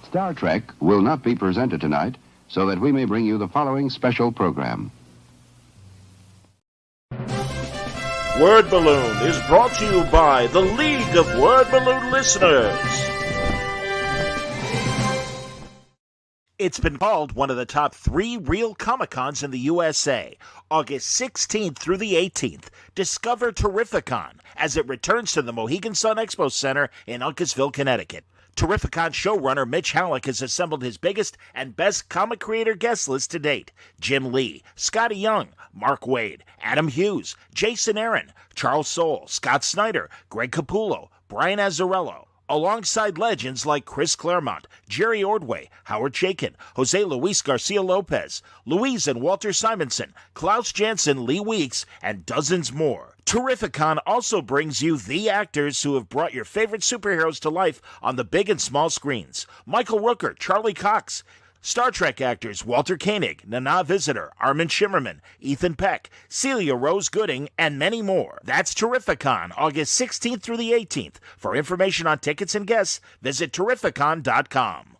Star Trek will not be presented tonight, so that we may bring you the following special program. Word Balloon is brought to you by the League of Word Balloon Listeners. It's been called one of the top 3 real Comic-Cons in the USA. August 16th through the 18th. Discover Terrificon as it returns to the Mohegan Sun Expo Center in Uncasville, Connecticut. Terrificon showrunner Mitch Halleck has assembled his biggest and best comic creator guest list to date. Jim Lee, Scotty Young, Mark Waid, Adam Hughes, Jason Aaron, Charles Soule, Scott Snyder, Greg Capullo, Brian Azzarello, alongside legends like Chris Claremont, Jerry Ordway, Howard Chaykin, Jose Luis Garcia Lopez, Louise and Walter Simonson, Klaus Janson, Lee Weeks, and dozens more. Terrificon also brings you the actors who have brought your favorite superheroes to life on the big and small screens. Michael Rooker, Charlie Cox, Star Trek actors Walter Koenig, Nana Visitor, Armin Shimmerman, Ethan Peck, Celia Rose Gooding, and many more. That's Terrificon, August 16th through the 18th. For information on tickets and guests, visit Terrificon.com.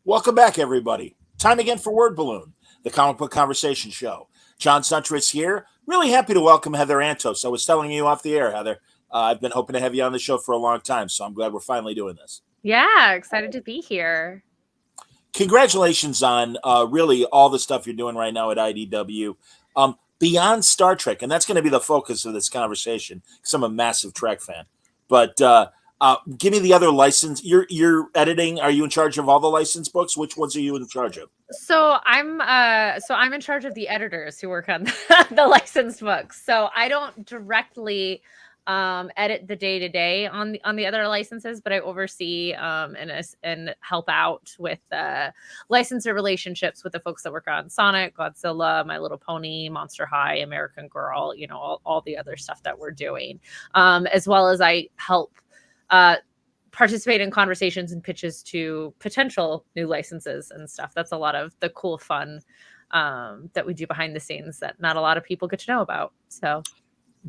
Welcome back, everybody. Time again for Word Balloon, the comic book conversation show. John Suntress here. Really happy to welcome Heather Antos. I was telling you off the air, Heather, I've been hoping to have you on the show for a long time, so I'm glad we're finally doing this. Yeah, excited to be here. Congratulations on really all the stuff you're doing right now at IDW. Beyond Star Trek, and that's going to be the focus of this conversation, because I'm a massive Trek fan. But give me the other license. You're editing. Are you in charge of all the licensed books? Which ones are you in charge of? So I'm in charge of the editors who work on the licensed books. So I don't directly edit the day-to-day on the other licenses, but I oversee and help out with licensor relationships with the folks that work on Sonic, Godzilla, My Little Pony, Monster High, American Girl, all the other stuff that we're doing, as well as I help participate in conversations and pitches to potential new licenses and stuff. That's a lot of the cool fun that we do behind the scenes that not a lot of people get to know about. So,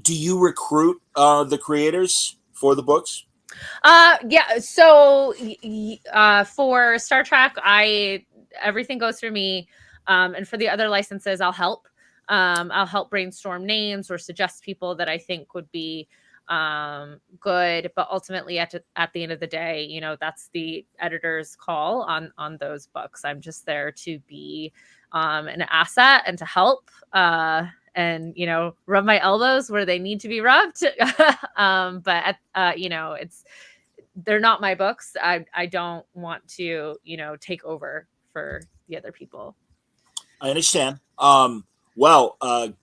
do you recruit the creators for the books? Yeah. So for Star Trek, everything goes through me, and for the other licenses, I'll help. I'll help brainstorm names or suggest people that I think would be good, but ultimately at the end of the day, that's the editor's call on those books. I'm just there to be an asset and to help and rub my elbows where they need to be rubbed. But they're not my books. I don't want to take over for the other people. I understand. Well,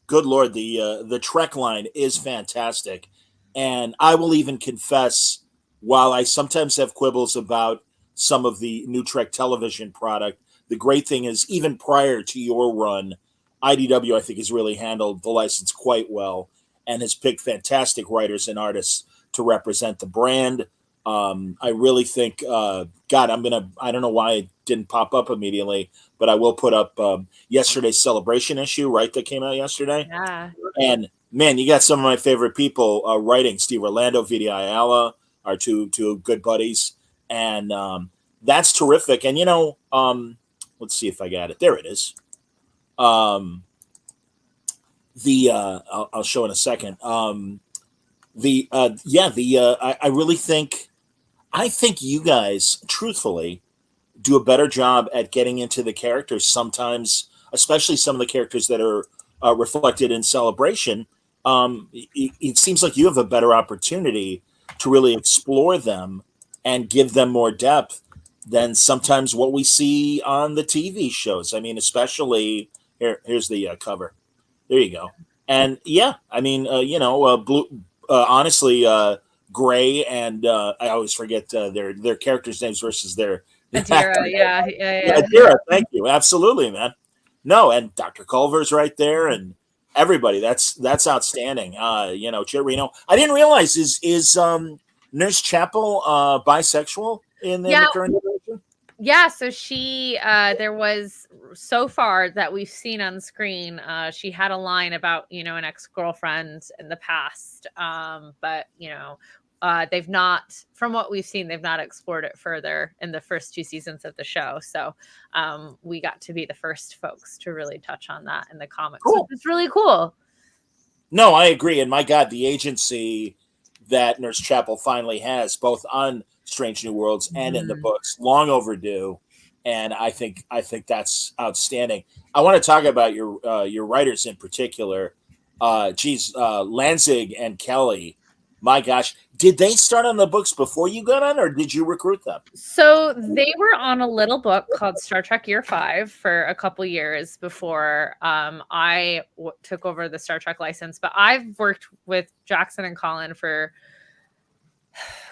good Lord, the Trek line is fantastic. And I will even confess, while I sometimes have quibbles about some of the new Trek television product, the great thing is, even prior to your run, IDW, I think, has really handled the license quite well and has picked fantastic writers and artists to represent the brand. I really think, I don't know why it didn't pop up immediately, but I will put up yesterday's Celebration issue, right, that came out yesterday. Yeah. And man, you got some of my favorite people writing. Steve Orlando, Vidi Ayala are two good buddies. And that's terrific. And, let's see if I got it. There it is. I'll show in a second. I really think, you guys, truthfully, do a better job at getting into the characters sometimes, especially some of the characters that are reflected in Celebration. It seems like you have a better opportunity to really explore them and give them more depth than sometimes what we see on the TV shows. I mean, especially here's the cover. There you go. And yeah, I mean, blue. Honestly, Gray and I always forget their characters' names versus their Adira, yeah, yeah, yeah, Adira. Thank you. Absolutely, man. No, and Dr. Culver's right there, and everybody. That's outstanding. Chirino. I didn't realize is Nurse Chapel bisexual in yeah. the current iteration? Yeah, so she there was so far that we've seen on screen, she had a line about, an ex-girlfriend in the past. But they've not, from what we've seen, they've not explored it further in the first 2 seasons of the show. So we got to be the first folks to really touch on that in the comics. Cool. Which is really cool. No, I agree. And my God, the agency that Nurse Chapel finally has, both on Strange New Worlds and in the books, long overdue. And I think that's outstanding. I want to talk about your writers in particular. Lanzig and Kelly. My gosh, did they start on the books before you got on, or did you recruit them? So they were on a little book called Star Trek Year 5 for a couple years before I took over the Star Trek license. But I've worked with Jackson and Colin for,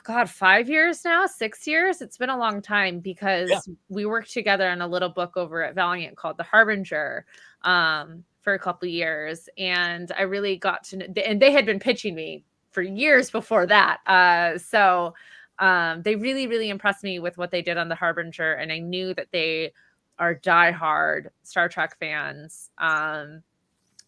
5 years now, 6 years. It's been a long time because we worked together on a little book over at Valiant called The Harbinger for a couple years. And I really got to know, and they had been pitching me for years before that. So they really, really impressed me with what they did on The Harbinger. And I knew that they are diehard Star Trek fans.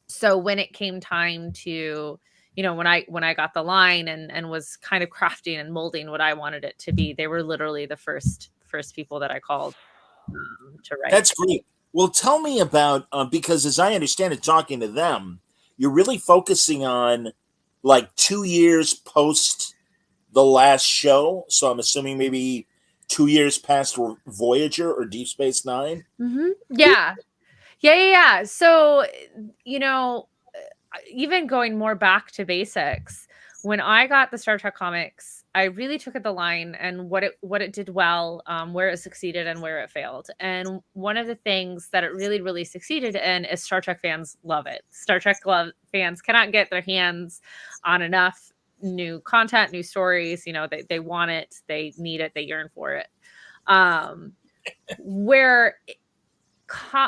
So when it came time to, when I got the line and was kind of crafting and molding what I wanted it to be, they were literally the first people that I called to write. That's great. Well, tell me about, because as I understand it, talking to them, you're really focusing on like 2 years post the last show. So I'm assuming maybe 2 years past Voyager or Deep Space Nine. Mm-hmm. Yeah. So, even going more back to basics, when I got the Star Trek comics, I really took it the line and what it did well, where it succeeded and where it failed. And one of the things that it really, really succeeded in is Star Trek fans love it. Star Trek fans cannot get their hands on enough new content, new stories. They want it, they need it, they yearn for it. Where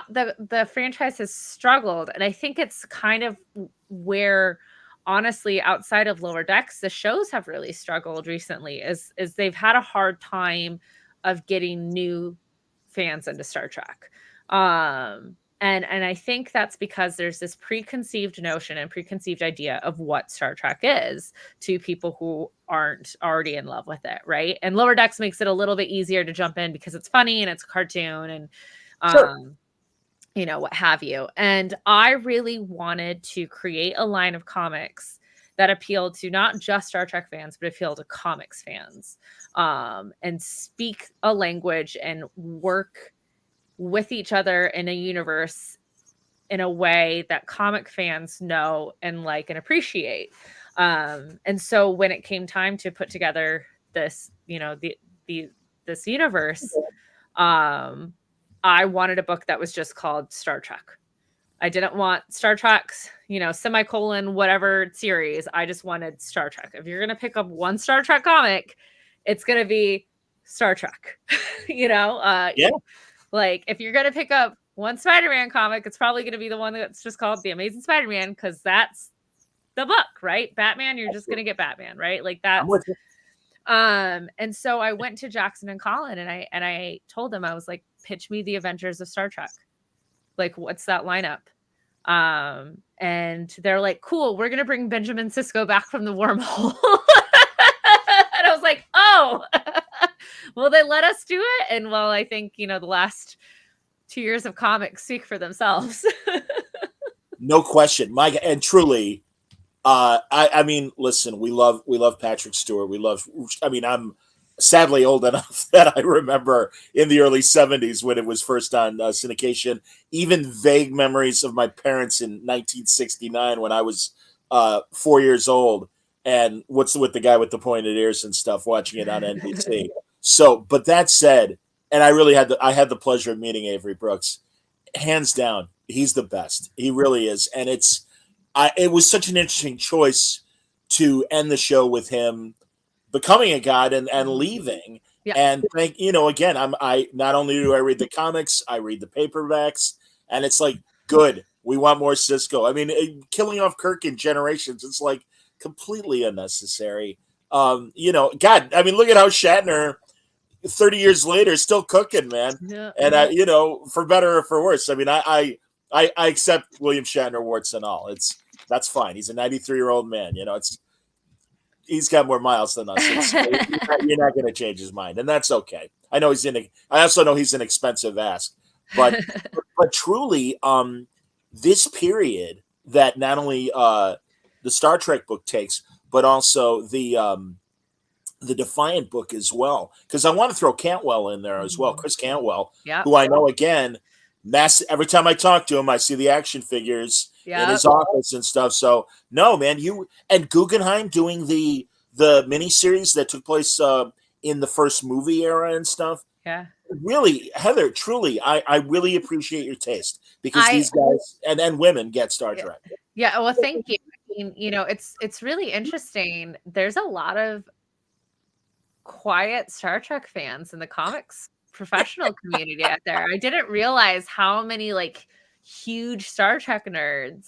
the franchise has struggled, and I think it's kind of where, honestly, outside of Lower Decks, the shows have really struggled recently, is they've had a hard time of getting new fans into Star Trek. And I think that's because there's this preconceived notion and preconceived idea of what Star Trek is to people who aren't already in love with it, right? And Lower Decks makes it a little bit easier to jump in because it's funny and it's a cartoon and Sure. What have you. And I really wanted to create a line of comics that appealed to not just Star Trek fans, but appealed to comics fans, and speak a language and work with each other in a universe in a way that comic fans know and like and appreciate. And so when it came time to put together this, this universe, I wanted a book that was just called Star Trek. I didn't want Star Trek's, semicolon, whatever series. I just wanted Star Trek. If you're going to pick up one Star Trek comic, it's going to be Star Trek. Like if you're going to pick up one Spider-Man comic, it's probably going to be the one that's just called The Amazing Spider-Man, because that's the book, right? Batman, you're just going to get Batman, right? Like that. And so I went to Jackson and Colin and I told them, I was like, pitch me the Avengers of Star Trek. Like, what's that lineup? And they're like, cool, we're going to bring Benjamin Sisko back from the wormhole. And I was like, oh, well, they let us do it. And well, I think, the last 2 years of comics speak for themselves. No question. Mike, and truly, I mean, listen, we love Patrick Stewart. I'm sadly old enough that I remember in the early 70s when it was first on syndication, even vague memories of my parents in 1969 when I was 4 years old. And what's with the guy with the pointed ears and stuff, watching it on NBC. So, but that said, and I had the pleasure of meeting Avery Brooks. Hands down, he's the best. He really is, and it was such an interesting choice to end the show with him becoming a god and leaving. Yeah. And again, I not only do I read the comics, I read the paperbacks, and it's like, good. We want more Cisco. I mean, killing off Kirk in Generations, it's like completely unnecessary. God, I mean, look at how Shatner 30 years later is still cooking, man. Yeah. And for better or for worse. I mean, I accept William Shatner warts and all. That's fine. He's a 93-year-old man. He's got more miles than us. You're not going to change his mind, and that's okay. I also know he's an expensive ask, but truly, this period that not only the Star Trek book takes, but also the Defiant book as well, because I want to throw Cantwell in there as well. Chris Cantwell, who I know again, every time I talk to him, I see the action figures in his office and stuff. So no, man, you and Guggenheim doing the miniseries that took place in the first movie era and stuff. Yeah. Really, Heather, truly, I really appreciate your taste, because these guys and women get Star Trek. Yeah, well, thank you. I mean, it's really interesting. There's a lot of quiet Star Trek fans in the comics professional community out there. I didn't realize how many like huge Star Trek nerds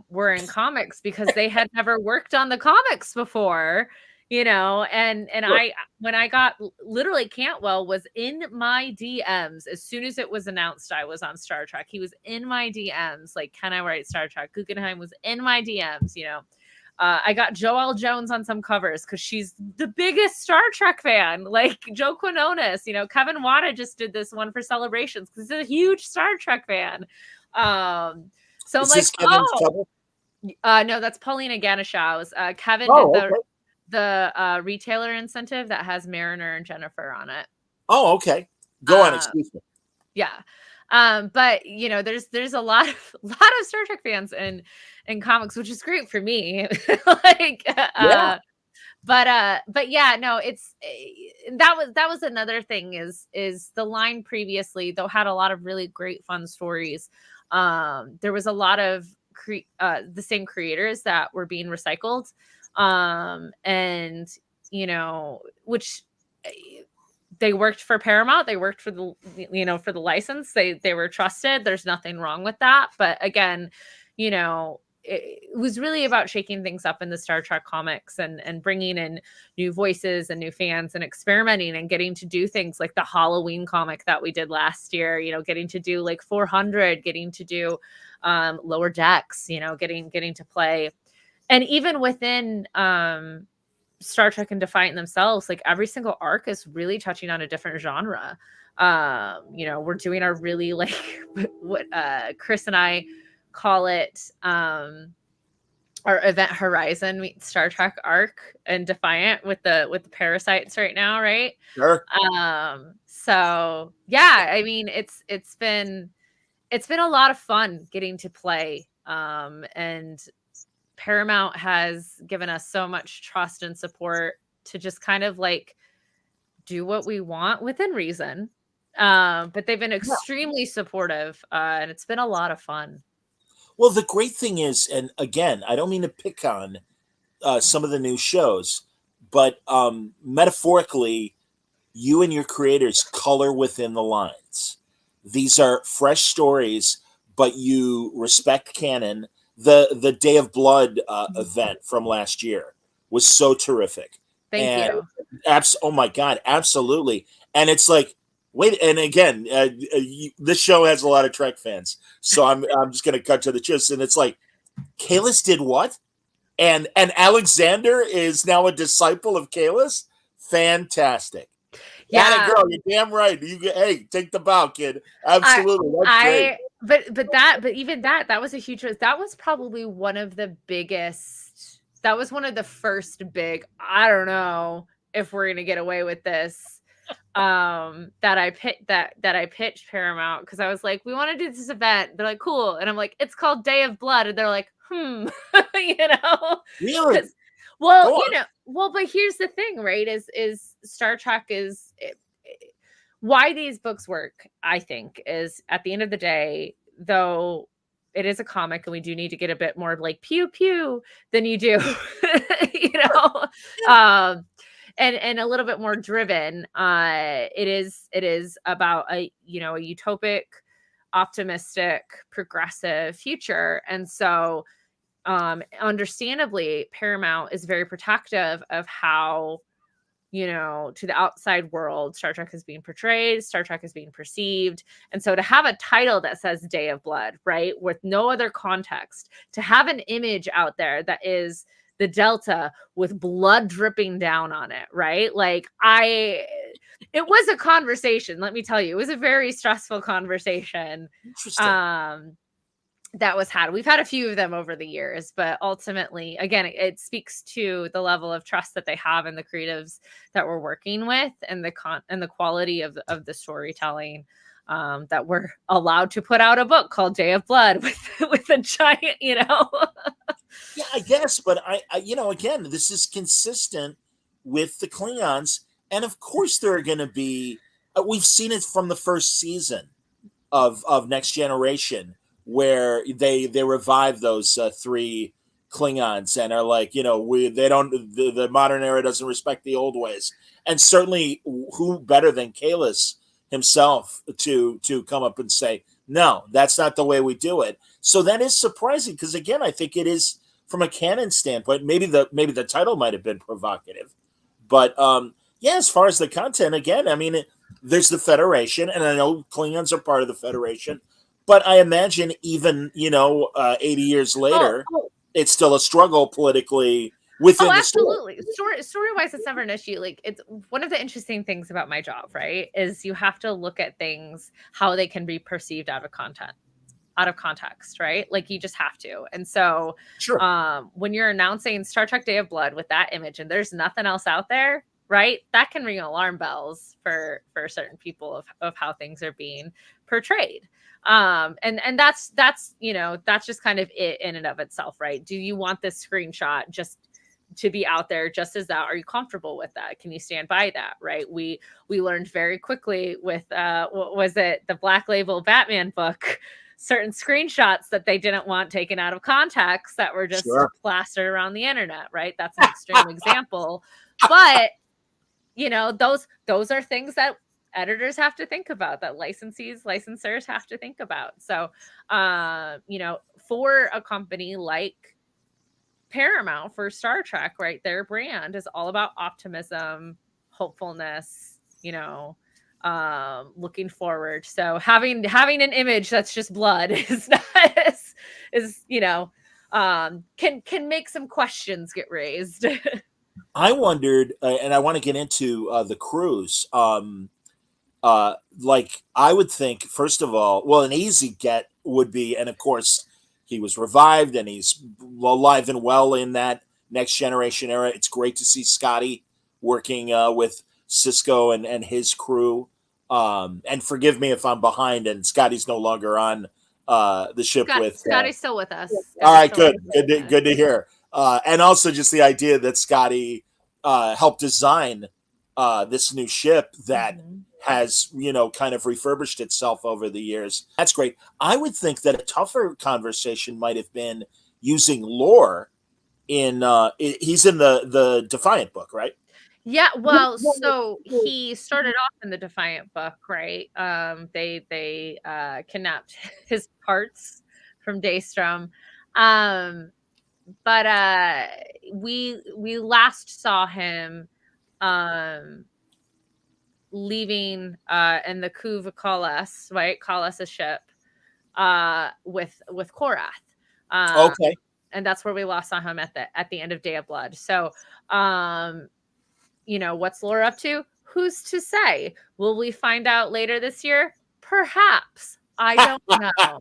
were in comics, because they had never worked on the comics before, and when I got literally, Cantwell was in my DMs as soon as it was announced I was on Star Trek. He was in my DMs like, can I write Star Trek? Guggenheim was in my DMs. I got Joelle Jones on some covers because she's the biggest Star Trek fan, like Joe Quinones. Kevin Wada just did this one for Celebrations because he's a huge Star Trek fan. So I'm like, no, that's Paulina Ganishaw's. Kevin did the retailer incentive that has Mariner and Jennifer on it. Oh, okay. Go on, excuse me. Yeah. But there's a lot of Star Trek fans in comics, which is great for me. But yeah, no, it's that was another thing is the line previously, though, had a lot of really great fun stories. There was a lot of the same creators that were being recycled, and which they worked for Paramount. They worked for for the license. They were trusted. There's nothing wrong with that. But again, it was really about shaking things up in the Star Trek comics and bringing in new voices and new fans and experimenting and getting to do things like the Halloween comic that we did last year, getting to do like 400, getting to do Lower Decks, getting to play. And even within Star Trek and Defiant themselves, like every single arc is really touching on a different genre. We're doing our really like what Chris and I call it our Event Horizon meets Star Trek arc and Defiant with the parasites right now, right? Sure. So yeah, I mean it's been a lot of fun getting to play, and Paramount has given us so much trust and support to just kind of like do what we want within reason. But they've been extremely supportive, and it's been a lot of fun. Well, the great thing is, and again, I don't mean to pick on some of the new shows, but metaphorically, you and your creators color within the lines. These are fresh stories, but you respect canon. The Day of Blood event from last year was so terrific. Thank you. Oh my God, absolutely. And it's like, wait, and again, this show has a lot of Trek fans, so I'm just going to cut to the chase. And it's like, Kalis did what? And Alexander is now a disciple of Kalis? Fantastic. Yeah, girl, you're damn right. Hey, take the bow, kid. Absolutely. That's great. But even that was a huge, that was probably one of the biggest, that was one of the first big, I don't know if we're going to get away with this, that I pitched Paramount, because I was like, we want to do this event. They're like, cool. And I'm like, it's called Day of Blood. And they're like, Really? Well, but here's the thing, right? Is Star Trek is why these books work, I think, is at the end of the day, though it is a comic and we do need to get a bit more like pew pew than you do, you know, um, and a little bit more driven. It is about a, you know, a utopic, optimistic, progressive future. And so understandably, Paramount is very protective of how, you know, to the outside world, Star Trek is being portrayed, Star Trek is being perceived. And so to have a title that says Day of Blood, right, with no other context, to have an image out there that is the Delta with blood dripping down on it, right? Like, it was a conversation, let me tell you. It was a very stressful conversation. Interesting. That was had. We've had a few of them over the years, but ultimately, again, it speaks to the level of trust that they have in the creatives that we're working with, and the quality of the storytelling, that we're allowed to put out a book called Day of Blood with a giant, you know. Yeah, I guess, but I, you know, again, this is consistent with the Klingons, and of course there are going to be. We've seen it from the first season of Next Generation, where they revive those three Klingons and are like, you know, the modern era doesn't respect the old ways, and certainly who better than Kalis himself to come up and say, no, that's not the way we do it. So that is surprising, because again, I think it is, from a canon standpoint, maybe the title might have been provocative, but yeah, as far as the content, again, I mean, there's the Federation, and I know Klingons are part of the Federation, but I imagine even, you know, 80 years later, it's still a struggle politically within the story. Absolutely. Story-wise, it's never an issue. Like, it's one of the interesting things about my job, right, is you have to look at things how they can be perceived out of context, right? Like, you just have to. And so Sure. When you're announcing Star Trek Day of Blood with that image and there's nothing else out there, right, that can ring alarm bells for certain people of how things are being portrayed. And that's, you know, that's just kind of it in and of itself, right? Do you want this screenshot just to be out there just as that? Are you comfortable with that? Can you stand by that? Right. We learned very quickly with what was it, the Black Label Batman book, certain screenshots that they didn't want taken out of context that were just plastered around the internet, right? That's an extreme example. But, you know, those are things that editors have to think about, that licensors have to think about. So, you know, for a company like Paramount, for Star Trek, right, their brand is all about optimism, hopefulness, you know, looking forward. So having an image that's just blood is not is, you know, can make some questions get raised. I wondered, and I want to get into the cruise. Like, I would think, first of all, well, an easy get would be, and of course, he was revived and he's alive and well in that Next Generation era. It's great to see Scotty working with Cisco and his crew. And forgive me if I'm behind and Scotty's no longer on the ship with. Scotty's still with us. All right, good to hear. And also just the idea that Scotty helped design this new ship that has, you know, kind of refurbished itself over the years. That's great. I would think that a tougher conversation might have been using lore in he's in the Defiant book, right? Yeah, well, so he started off in the Defiant book, right? They kidnapped his parts from Daystrom. But we last saw him leaving in the Kuva Kalas, right? Kalas' ship with Korath. Okay. And that's where we last saw him at the end of Day of Blood. So you know, what's lore up to? Who's to say? Will we find out later this year? Perhaps. I don't know.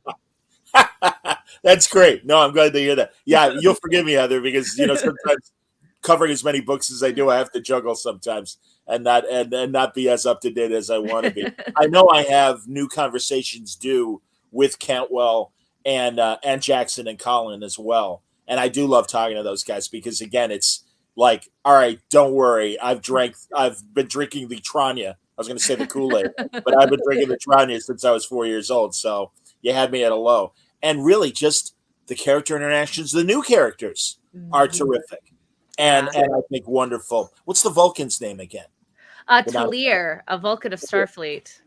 That's great. No, I'm glad to hear that. Yeah, you'll forgive me, Heather, because, you know, sometimes covering as many books as I do, I have to juggle sometimes and not be as up to date as I want to be. I know I have new conversations due with Cantwell and Jackson and Colin as well, and I do love talking to those guys because, again, it's like, all right, don't worry, I've been drinking the Tranya was going to say the Kool-Aid, but I've been drinking the Tranya since I was 4 years old. So you had me at a low. And really, just the character interactions, the new characters are terrific, and I think wonderful. What's the Vulcan's name again? Talir, a Vulcan of Starfleet.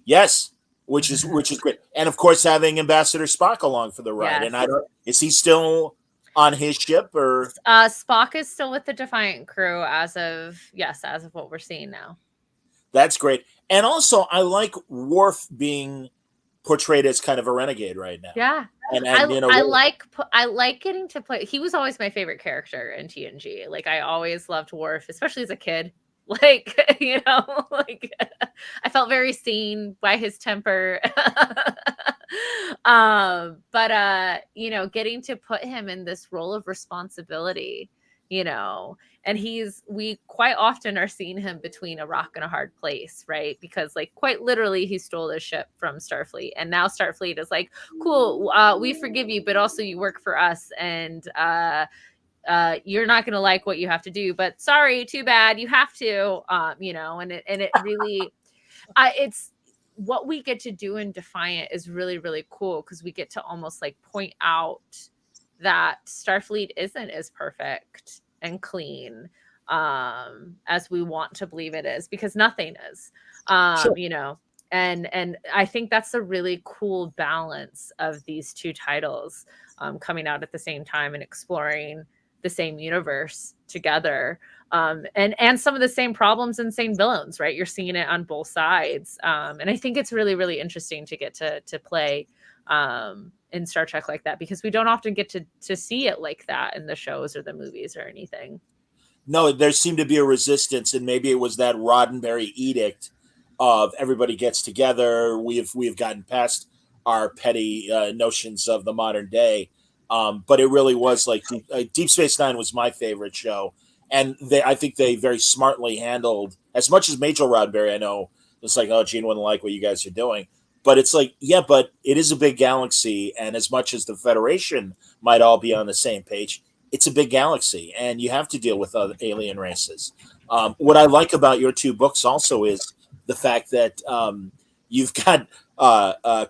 Yes, which is great, and of course having Ambassador Spock along for the ride. Yes. And is he still on his ship, or Spock is still with the Defiant crew as of what we're seeing now. That's great. And also, I like Worf being portrayed as kind of a renegade right now. Yeah, and I like getting to play. He was always my favorite character in TNG. Like I always loved Worf, especially as a kid. Like like I felt very seen by his temper. But getting to put him in this role of responsibility, and we quite often are seeing him between a rock and a hard place, right? Because like quite literally he stole his ship from Starfleet, and now Starfleet is like, cool, we forgive you, but also you work for us, and you're not going to like what you have to do, but sorry, too bad, you have to, and it really, it's what we get to do in Defiant is really, really cool, because we get to almost like point out that Starfleet isn't as perfect and clean as we want to believe it is, because nothing is, Sure. And I think that's a really cool balance of these two titles coming out at the same time and exploring the same universe together, and some of the same problems and same villains, right? You're seeing it on both sides, and I think it's really, really interesting to get to play in Star Trek like that, because we don't often get to see it like that in the shows or the movies or anything. No, there seemed to be a resistance, and maybe it was that Roddenberry edict of everybody gets together. We've gotten past our petty notions of the modern day. But it really was like Deep Space Nine was my favorite show, and I think they very smartly handled, as much as Major Roddenberry, I know it's like, oh, Gene wouldn't like what you guys are doing, but it's like, yeah, but it is a big galaxy, and as much as the Federation might all be on the same page, it's a big galaxy, and you have to deal with other alien races. What I like about your two books also is the fact that you've got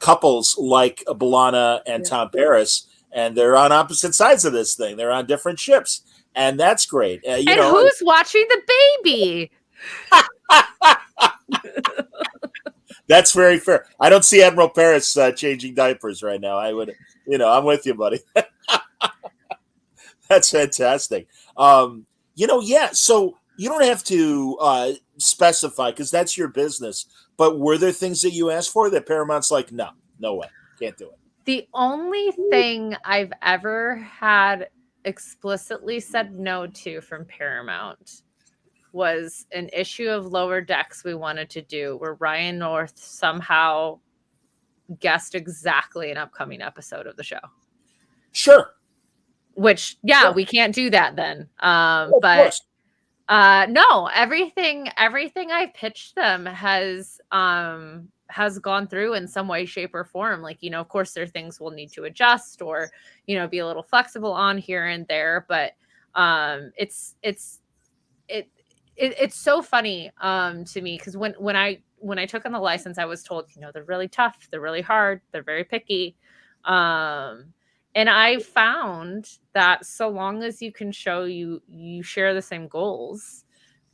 couples like B'Elanna and Tom Paris, and they're on opposite sides of this thing. They're on different ships, and that's great. Who's watching the baby? That's very fair. I don't see Admiral Paris changing diapers right now. I would, I'm with you, buddy. That's fantastic. Yeah. So you don't have to specify, because that's your business. But were there things that you asked for that Paramount's like, no way, can't do it? The only thing I've ever had explicitly said no to from Paramount was an issue of Lower Decks we wanted to do, where Ryan North somehow guessed exactly an upcoming episode of the show. Sure. Which, sure. We can't do that then. But no, everything I pitched them has gone through in some way, shape, or form. Like, of course, there are things we'll need to adjust or, be a little flexible on here and there. But it's so funny to me, because when I took on the license, I was told, they're really tough, they're really hard, they're very picky. And I found that so long as you can show you share the same goals,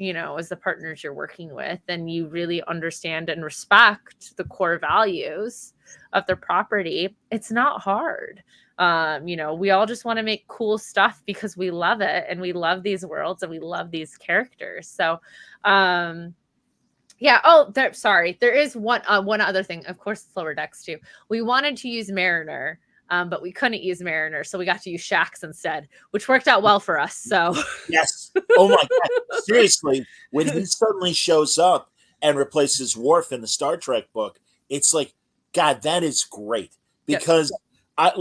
as the partners you're working with, and you really understand and respect the core values of their property, it's not hard. We all just want to make cool stuff because we love it, and we love these worlds, and we love these characters. So, yeah. Oh, there is one other thing. Of course, Lower Decks too. We wanted to use Mariner, but we couldn't use Mariner, so we got to use Shax instead, which worked out well for us. So yes. Oh my God. Seriously, when he suddenly shows up and replaces Worf in the Star Trek book, it's like, God, that is great. Because I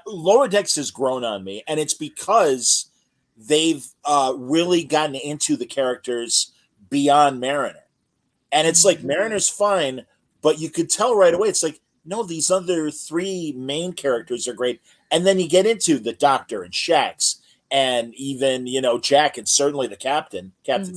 Lower Decks has grown on me, and it's because they've really gotten into the characters beyond Mariner. And it's like, Mariner's fine, but you could tell right away, it's like, no, these other three main characters are great. And then you get into the Doctor and Shax, and even, Jack, and certainly the Captain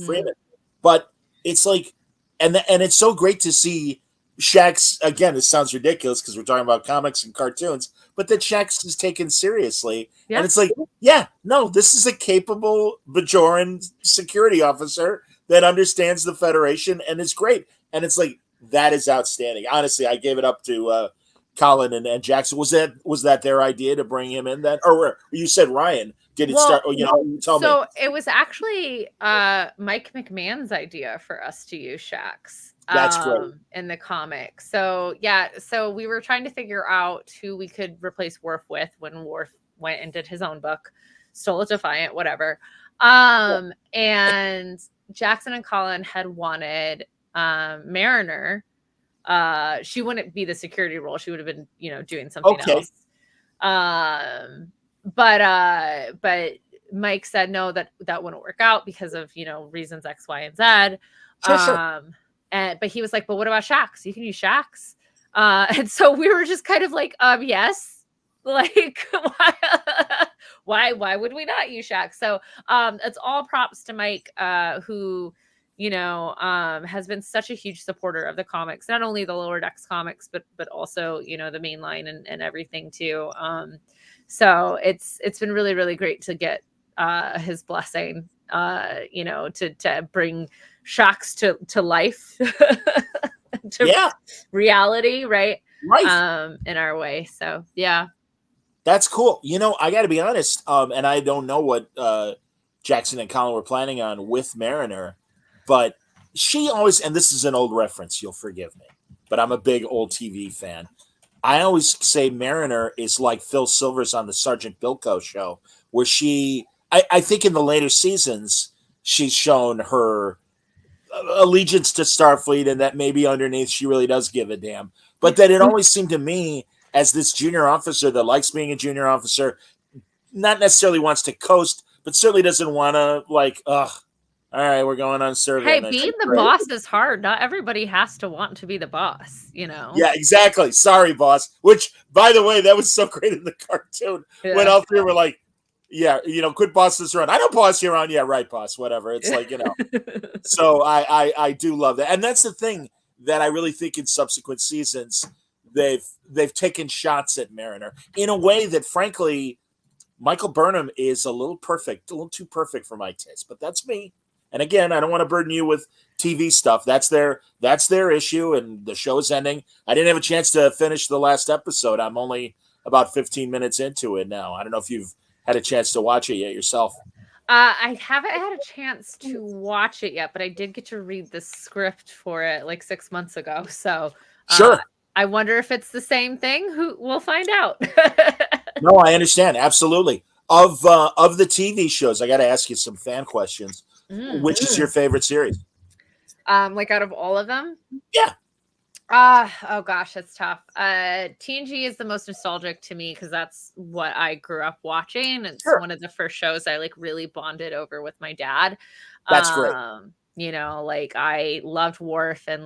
Freeman. But it's like, and it's so great to see Shaq's, again, this sounds ridiculous because we're talking about comics and cartoons, but that Shaq's is taken seriously. Yeah. And it's like, yeah, no, this is a capable Bajoran security officer that understands the Federation and is great. And it's like, that is outstanding. Honestly, I gave it up to Colin and Jackson. Was that their idea to bring him in then? Or you said Ryan. Did it start? You tell me. So it was actually Mike McMahon's idea for us to use Shaq's. That's great. In the comic. So yeah, so we were trying to figure out who we could replace Worf with when Worf went and did his own book, Stole a Defiant, whatever. And Jackson and Colin had wanted Mariner. She wouldn't be the security role. She would have been, doing something else. But Mike said no, that wouldn't work out because of, reasons X, Y, and Z. Sure. But he was like, but what about Shaq's? You can use Shaq's. And so we were just kind of like, yes, like why would we not use Shaq's? So it's all props to Mike, who, has been such a huge supporter of the comics, not only the Lower Decks comics, but also, the main line and everything too. So it's been really, really great to get his blessing, to bring Shaq's to life, to reality, right? In our way. So yeah, that's cool. I got to be honest, and I don't know what Jackson and Colin were planning on with Mariner, but she always, and this is an old reference, you'll forgive me, but I'm a big old TV fan. I always say Mariner is like Phil Silvers on the Sergeant Bilko show, where I think in the later seasons, she's shown her allegiance to Starfleet and that maybe underneath she really does give a damn. But that it always seemed to me as this junior officer that likes being a junior officer, not necessarily wants to coast, but certainly doesn't want to all right, we're going on survey. Hey, being the boss is hard. Not everybody has to want to be the boss, Yeah, exactly. Sorry, boss. Which, by the way, that was so great in the cartoon when all three were like, yeah, quit boss this around. I don't boss you around. Yeah, right, boss. Whatever. It's like, So I do love that. And that's the thing that I really think in subsequent seasons, they've taken shots at Mariner in a way that, frankly, Michael Burnham is a little too perfect for my taste. But that's me. And again, I don't want to burden you with TV stuff. That's their issue, and the show is ending. I didn't have a chance to finish the last episode. I'm only about 15 minutes into it now. I don't know if you've had a chance to watch it yet yourself. I haven't had a chance to watch it yet, but I did get to read the script for it like 6 months ago. So sure. I wonder if it's the same thing. We'll find out. No, I understand. Absolutely. Of the TV shows, I got to ask you some fan questions. Which is your favorite series? Like out of all of them? Yeah. Oh gosh, that's tough. TNG is the most nostalgic to me because that's what I grew up watching. It's one of the first shows I really bonded over with my dad. That's great. I loved Worf, and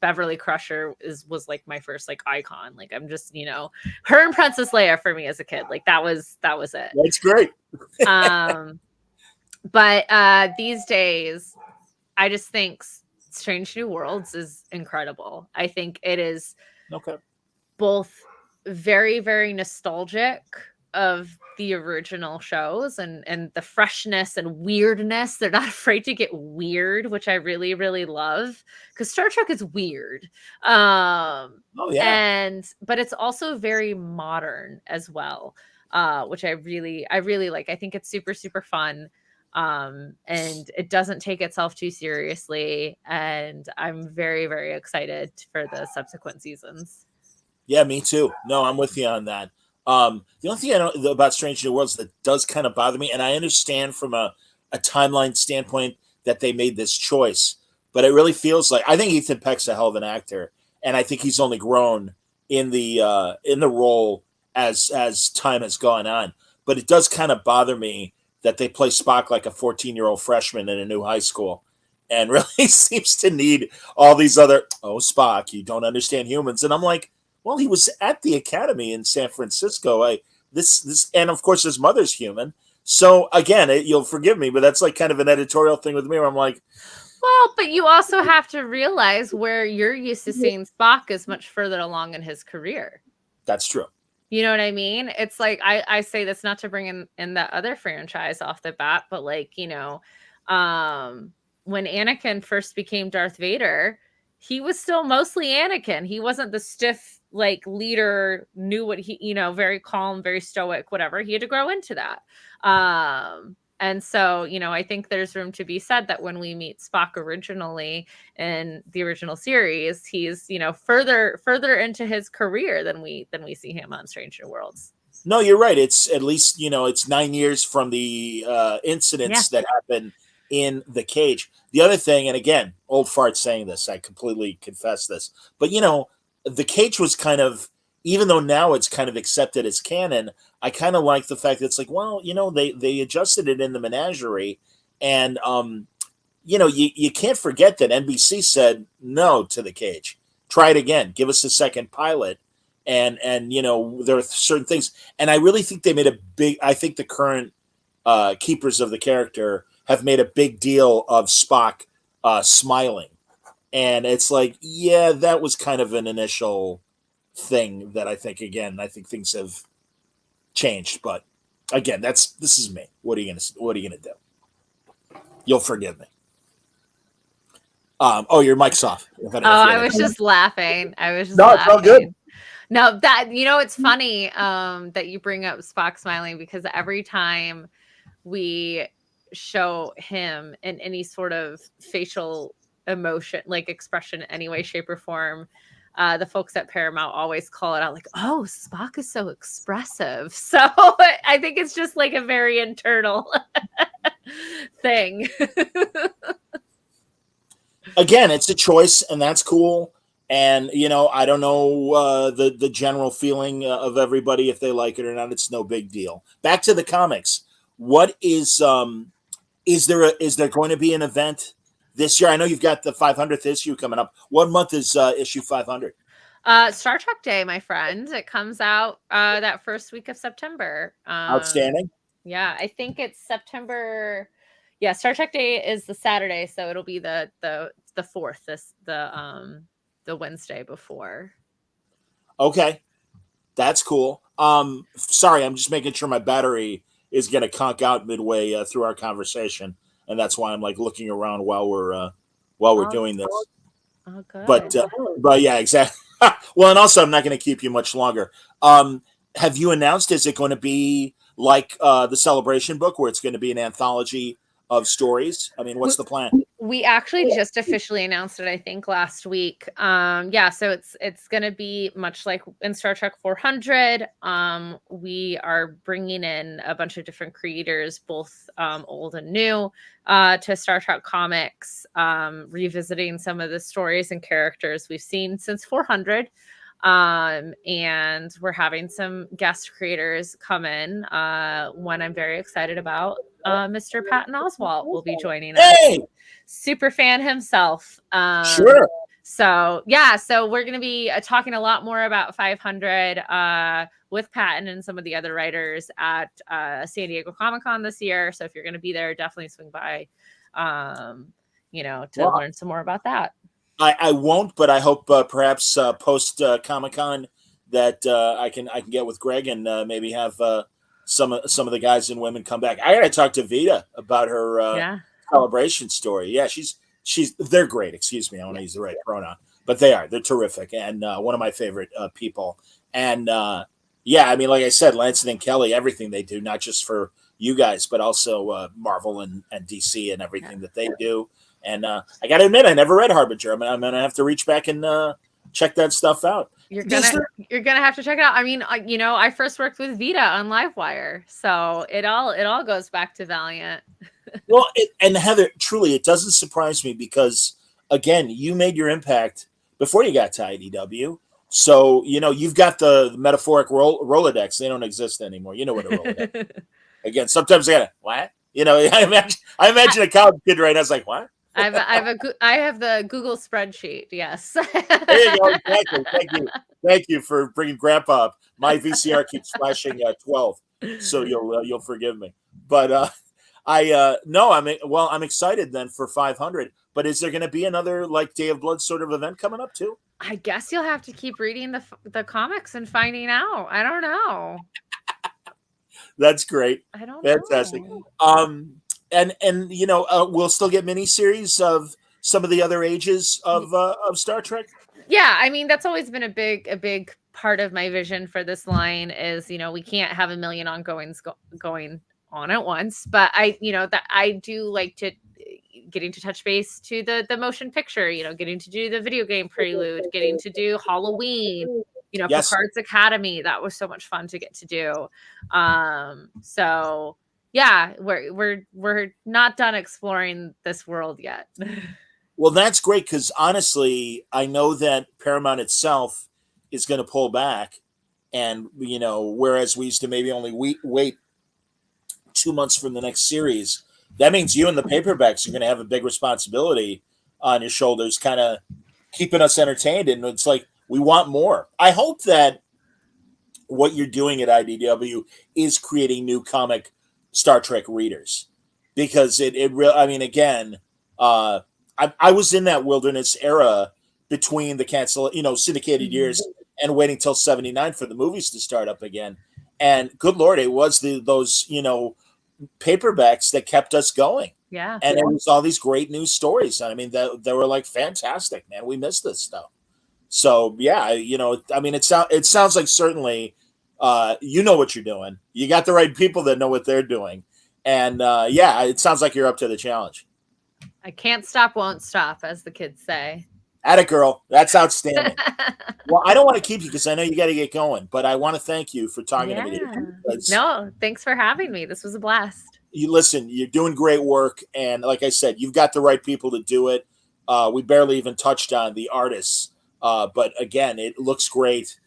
Beverly Crusher was my first icon. I'm just, her and Princess Leia for me as a kid. That was it. That's great. But these days, I just think Strange New Worlds is incredible. I think it is both very, very nostalgic of the original shows and the freshness and weirdness. They're not afraid to get weird, which I really, really love, because Star Trek is weird. But it's also very modern as well, which I really like. I think it's super, super fun. And it doesn't take itself too seriously, and I'm very, very excited for the subsequent seasons. Yeah, me too. No, I'm with you on that. The only thing I know about Strange New Worlds that does kind of bother me, and I understand from a timeline standpoint that they made this choice, but it really feels like, I think Ethan Peck's a hell of an actor, and I think he's only grown in the role as time has gone on. But it does kind of bother me that they play Spock like a 14-year-old freshman in a new high school, and really seems to need all these other, Spock, you don't understand humans. And I'm like, well, he was at the academy in San Francisco. This, and of course his mother's human. So again, you'll forgive me, but that's kind of an editorial thing with me where I'm like, Well, but you also have to realize where you're used to seeing Spock is much further along in his career. That's true. You know what I mean? It's like I say this not to bring in that other franchise off the bat, but like, when Anakin first became Darth Vader, he was still mostly Anakin. He wasn't the stiff like leader, knew what he, very calm, very stoic, whatever. He had to grow into that. And so, I think there's room to be said that when we meet Spock originally in the original series, he's, further into his career than we see him on Stranger Worlds. No, you're right. It's at least, it's 9 years from the incidents that happened in the cage. The other thing, and again, old fart saying this, I completely confess this, but the cage was kind of, even though now it's kind of accepted as canon, I kind of like the fact that it's like, well, they adjusted it in the menagerie, and you can't forget that NBC said no to the cage. Try it again. Give us a second pilot, and there are certain things, and I really think they made I think the current keepers of the character have made a big deal of Spock smiling, and it's like, yeah, that was kind of an initial thing that I think things have changed, but again, this is me. What are you gonna do? You'll forgive me. Your mic's off. I was just laughing. It's all good. No, that it's funny that you bring up Spock smiling, because every time we show him in any sort of facial emotion, like expression, in any way, shape, or form, the folks at Paramount always call it out like, oh, Spock is so expressive. So I think it's just like a very internal thing. Again, it's a choice, and that's cool. And, I don't know the general feeling of everybody, if they like it or not. It's no big deal. Back to the comics. What is there going to be an event this year? I know you've got the 500th issue coming up. What month is issue 500? Star Trek Day, my friend. It comes out that first week of September. Outstanding. Yeah, I think it's September. Yeah, Star Trek Day is the Saturday, so it'll be the 4th, the Wednesday before. Okay, that's cool. Sorry, I'm just making sure my battery is going to conk out midway through our conversation, and that's why I'm like looking around while we're doing this. Oh, good. But yeah, exactly. Well, and also I'm not going to keep you much longer. Have you announced? Is it going to be like the Celebration book, where it's going to be an anthology of stories? I mean, what's the plan? We actually just officially announced it, I think, last week. So it's going to be much like in Star Trek 400. We are bringing in a bunch of different creators, both old and new, to Star Trek comics, revisiting some of the stories and characters we've seen since 400. And we're having some guest creators come in. One I'm very excited about, Mr. Patton Oswalt will be joining us. Hey! Super fan himself. Sure. So we're going to be talking a lot more about 500 with Patton and some of the other writers at San Diego Comic-Con this year. So if you're going to be there, definitely swing by, to learn some more about that. I won't, but I hope perhaps post Comic-Con that I can get with Greg and maybe have some of the guys and women come back. I got to talk to Vita about her Celebration story. Yeah, they're great. Excuse me, I want to use the right pronoun, but they're terrific, and one of my favorite people. And I mean, like I said, Lansing and Kelly, everything they do, not just for you guys, but also Marvel and DC and everything that they do. And I got to admit, I never read Harbinger. I'm going to have to reach back and check that stuff out. You're gonna have to check it out. I mean, I first worked with Vita on Livewire, so it all goes back to Valiant. Well, and Heather, truly, it doesn't surprise me because, again, you made your impact before you got to IDW. So, you've got the metaphoric Rolodex. They don't exist anymore. You know what a Rolodex is. Again, sometimes I got what? I imagine a college kid right now is like, what? I have the Google spreadsheet. Yes. There you go. Exactly. Thank you for bringing Grandpa up. My VCR keeps flashing 12, so you'll forgive me. But I'm excited then for 500. But is there going to be another like Day of Blood sort of event coming up too? I guess you'll have to keep reading the comics and finding out. I don't know. That's great. I don't Fantastic. know. And we'll still get miniseries of some of the other ages of Star Trek. Yeah, I mean that's always been a big part of my vision for this line is we can't have a million ongoings going on at once, but that I do like to getting to touch base to the motion picture, getting to do the video game prelude, getting to do Halloween, Yes. Picard's Academy. That was so much fun to get to do. So yeah, we're not done exploring this world yet. Well, that's great because honestly, I know that Paramount itself is going to pull back, and whereas we used to maybe only wait 2 months from the next series, that means you and the paperbacks are going to have a big responsibility on your shoulders, kind of keeping us entertained. And it's like we want more. I hope that what you're doing at IDW is creating new comic Star Trek readers, because it really. I mean, again. I was in that wilderness era between the syndicated years and waiting till 79 for the movies to start up again. And good Lord, it was those paperbacks that kept us going. Yeah. And it was all these great news stories. I mean, they were like fantastic, man. We missed this stuff. So yeah, I mean, it sounds like certainly you know what you're doing. You got the right people that know what they're doing. And yeah, it sounds like you're up to the challenge. I can't stop, won't stop, as the kids say. Atta girl. That's outstanding. Well, I don't want to keep you because I know you got to get going, but I want to thank you for talking to me. No, thanks for having me. This was a blast. You listen, you're doing great work. And like I said, you've got the right people to do it. We barely even touched on the artists. But again, it looks great.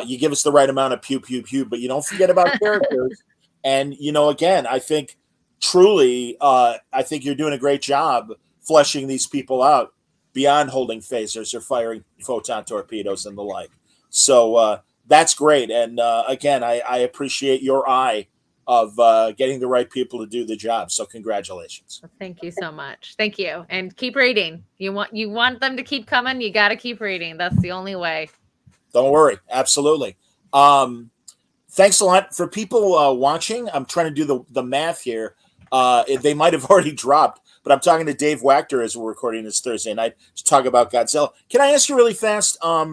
You give us the right amount of pew, pew, pew, but you don't forget about characters. And, again, I think truly, I think you're doing a great job fleshing these people out beyond holding phasers or firing photon torpedoes and the like. So that's great. And again, I appreciate your eye of getting the right people to do the job. So congratulations. Well, thank you so much. Thank you. And keep reading. You want them to keep coming. You got to keep reading. That's the only way. Don't worry. Absolutely. Thanks a lot for people watching. I'm trying to do the math here. They might have already dropped, but I'm talking to Dave Wachter as we're recording this Thursday night to talk about Godzilla. Can I ask you really fast? Will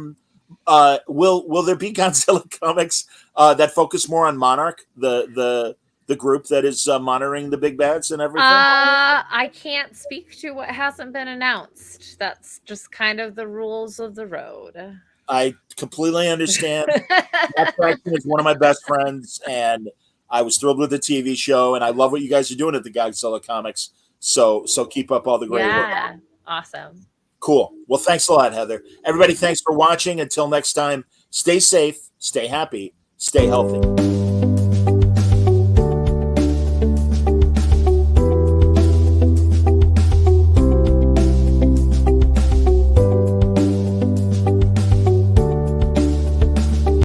there be Godzilla comics that focus more on Monarch, the group that is monitoring the big bads and everything? I can't speak to what hasn't been announced. That's just kind of the rules of the road. I completely understand. Matt Fraction is one of my best friends, and I was thrilled with the TV show, and I love what you guys are doing at the Godzilla comics. So keep up all the great work. Yeah, awesome. Cool. Well, thanks a lot, Heather. Everybody, thanks for watching. Until next time, stay safe, stay happy, stay healthy.